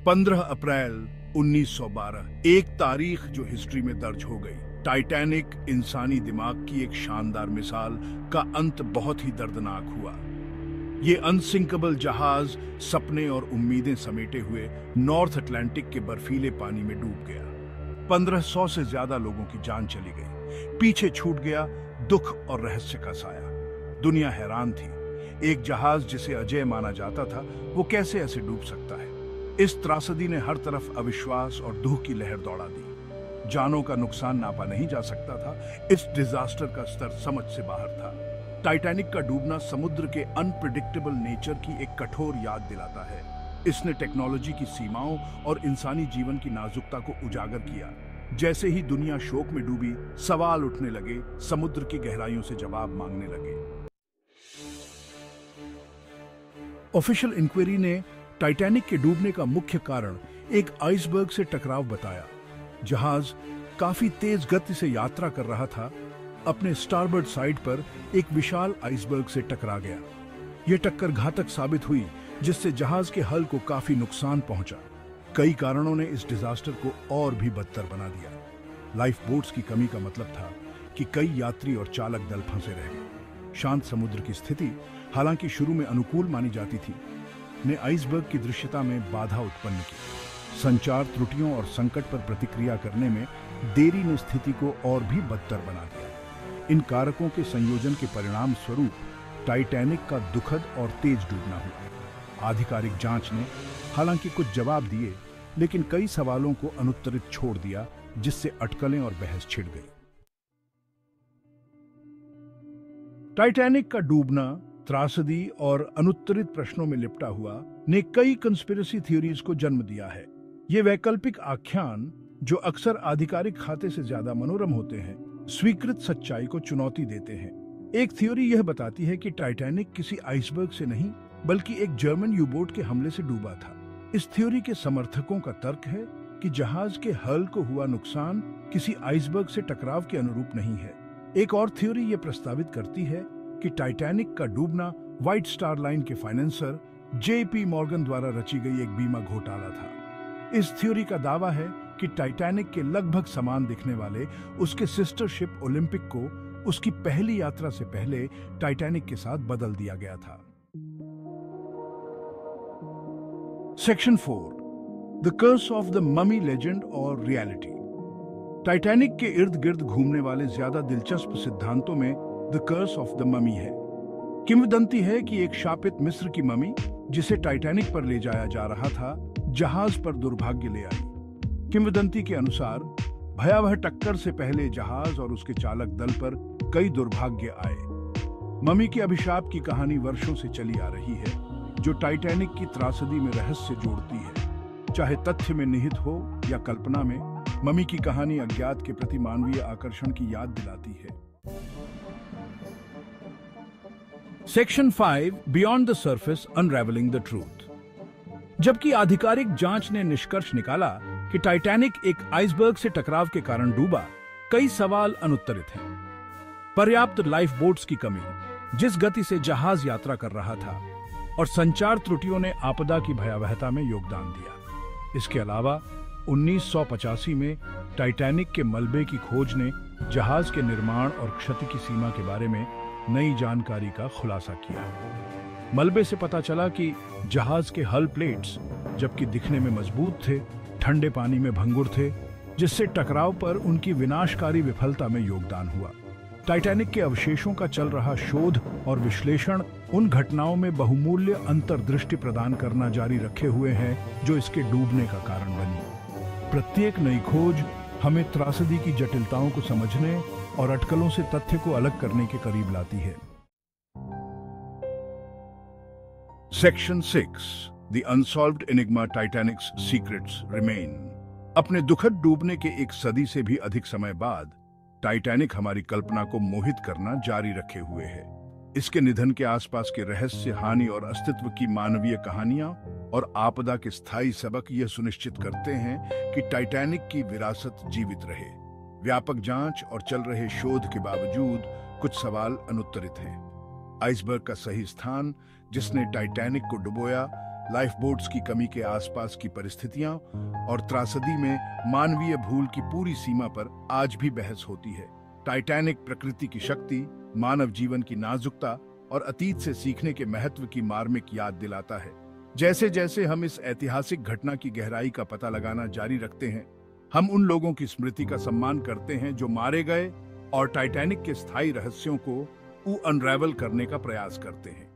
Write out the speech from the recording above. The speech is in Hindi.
15 अप्रैल 1912, एक तारीख जो हिस्ट्री में दर्ज हो गई। टाइटैनिक इंसानी दिमाग की एक शानदार मिसाल का अंत बहुत ही दर्दनाक हुआ। ये अनसिंकेबल जहाज सपने और उम्मीदें समेटे हुए नॉर्थ अटलांटिक के बर्फीले पानी में डूब गया। 1500 से ज्यादा लोगों की जान चली गई। पीछे छूट गया दुख और रहस्य का साया। दुनिया हैरान थी। एक जहाज जिसे अजय माना जाता था, वो कैसे ऐसे डूब सकता है। इस त्रासदी ने हर तरफ अविश्वास और दुख की लहर दौड़ा दी। जानों का नुकसान नापा नहीं जा सकता था। इस डिजास्टर का स्तर समझ से बाहर था। टाइटैनिक का डूबना समुद्र के अनप्रिडिक्टेबल नेचर की एक कठोर याद दिलाता है। इसने टेक्नोलॉजी की सीमाओं और इंसानी जीवन की नाजुकता को उजागर किया। जैसे ही दुनिया शोक में डूबी, सवाल उठने लगे, समुद्र की गहराइयों से जवाब मांगने लगे। ऑफिशियल इंक्वायरी ने टाइटैनिक के डूबने का मुख्य कारण एक आइसबर्ग से टकराव बताया। जहाज काफी तेज गति से यात्रा कर रहा था। अपने स्टारबोर्ड साइड पर एक विशाल आइसबर्ग से टकरा गया। यह टक्कर घातक साबित हुई, जिससे जहाज के हल को काफी नुकसान पहुंचा। कई कारणों ने इस डिजास्टर को और भी बदतर बना दिया। लाइफ बोट्स की कमी का मतलब था कि कई यात्री और चालक दल फंसे रह गए। शांत समुद्र की स्थिति, हालांकि शुरू में अनुकूल मानी जाती थी, ने आइसबर्ग की दृश्यता में बाधा उत्पन्न की। संचार त्रुटियों और संकट पर प्रतिक्रिया करने में देरी ने स्थिति को और भी बदतर बना दिया। इन कारकों के संयोजन के परिणाम स्वरूप टाइटैनिक का दुखद और तेज डूबना हुआ। आधिकारिक जांच ने हालांकि कुछ जवाब दिए, लेकिन कई सवालों को अनुत्तरित छोड़ दिया, जिससे अटकलें और बहस छिड़ गई। टाइटैनिक का डूबना त्रासदी और अनुत्तरित प्रश्नों में लिपटा हुआ ने कई कंस्पिरेसी थ्योरीज को जन्म दिया है। ये वैकल्पिक आख्यान, जो अक्सर आधिकारिक खाते से ज्यादा मनोरम होते हैं, स्वीकृत सच्चाई को चुनौती देते हैं। एक थ्योरी यह बताती है कि टाइटैनिक किसी आइसबर्ग से नहीं, बल्कि एक जर्मन यू बोट के हमले से डूबा था। इस थ्योरी के समर्थकों का तर्क है कि जहाज के हल को हुआ नुकसान किसी आइसबर्ग से टकराव के अनुरूप नहीं है। एक और थ्योरी यह प्रस्तावित करती है कि टाइटैनिक का डूबना व्हाइट स्टार लाइन के फाइनेंसर JP मॉर्गन द्वारा रची गई एक बीमा घोटाला था। इस थ्योरी का दावा है कि टाइटैनिक के लगभग समान दिखने वाले उसके सिस्टर शिप ओलंपिक को उसकी पहली यात्रा से पहले टाइटैनिक के साथ बदल दिया गया था। Section 4, the curse of the mummy legend और रियलिटी। टाइटैनिक के इर्द गिर्द घूमने वाले ज्यादा दिलचस्प सिद्धांतों में the curse of the mummy है। किंवदंती है कि एक शापित मिस्र की ममी, जिसे टाइटैनिक पर ले जाया जा रहा था, जहाज पर दुर्भाग्य ले आई। किंवदंती के अनुसार भयावह टक्कर से पहले जहाज और उसके चालक दल पर कई दुर्भाग्य आए। ममी के अभिशाप की कहानी वर्षों से चली आ रही है, जो टाइटैनिक की त्रासदी में रहस्य जोड़ती है। चाहे तथ्य में निहित हो या कल्पना में, ममी की कहानी अज्ञात के प्रति मानवीय आकर्षण की याद दिलाती है। Section 5, beyond the surface, unravelling the truth. जबकि आधिकारिक जांच ने निष्कर्ष निकाला कि टाइटैनिक एक आइसबर्ग से टकराव के कारण डूबा, कई सवाल अनुत्तरित हैं। पर्याप्त लाइफ बोट्स की कमी, जिस गति से जहाज यात्रा कर रहा था, और संचार त्रुटियों ने आपदा की भयावहता में योगदान दिया। इसके अलावा 1985 में टाइटैनिक के मलबे की खोज ने जहाज के निर्माण और क्षति की सीमा के बारे में नई जानकारी का खुलासा किया। मलबे से पता चला कि जहाज के हल प्लेट्स, जबकि दिखने में मजबूत थे, ठंडे पानी में भंगुर थे, जिससे टकराव पर उनकी विनाशकारी विफलता में योगदान हुआ। टाइटैनिक के अवशेषों का चल रहा शोध और विश्लेषण उन घटनाओं में बहुमूल्य अंतर्दृष्टि प्रदान करना जारी रखे हुए हैं, जो इसके डूबने का कारण बनी। प्रत्येक नई खोज हमें त्रासदी की जटिलताओं को समझने और अटकलों से तथ्य को अलग करने के करीब लाती है। Section 6, the unsolved enigma, Titanic's secrets remain. अपने दुखद डूबने के एक सदी से भी अधिक समय बाद टाइटैनिक हमारी कल्पना को मोहित करना जारी रखे हुए है। इसके निधन के आसपास के रहस्य, हानि और अस्तित्व की मानवीय कहानियां और आपदा के स्थायी सबक यह सुनिश्चित करते हैं कि टाइटैनिक की विरासत जीवित रहे। व्यापक जांच और चल रहे शोध के बावजूद कुछ सवाल अनुत्तरित हैं। आइसबर्ग का सही स्थान, जिसने टाइटैनिक को डुबोया, लाइफ बोट्स की कमी के आसपास की परिस्थितियां और त्रासदी में मानवीय भूल की पूरी सीमा पर आज भी बहस होती है। टाइटैनिक प्रकृति की शक्ति, मानव जीवन की नाजुकता और अतीत से सीखने के महत्व की मार्मिक याद दिलाता है। जैसे जैसे हम इस ऐतिहासिक घटना की गहराई का पता लगाना जारी रखते हैं, हम उन लोगों की स्मृति का सम्मान करते हैं जो मारे गए और टाइटैनिक के स्थायी रहस्यों को अनरैवल करने का प्रयास करते हैं।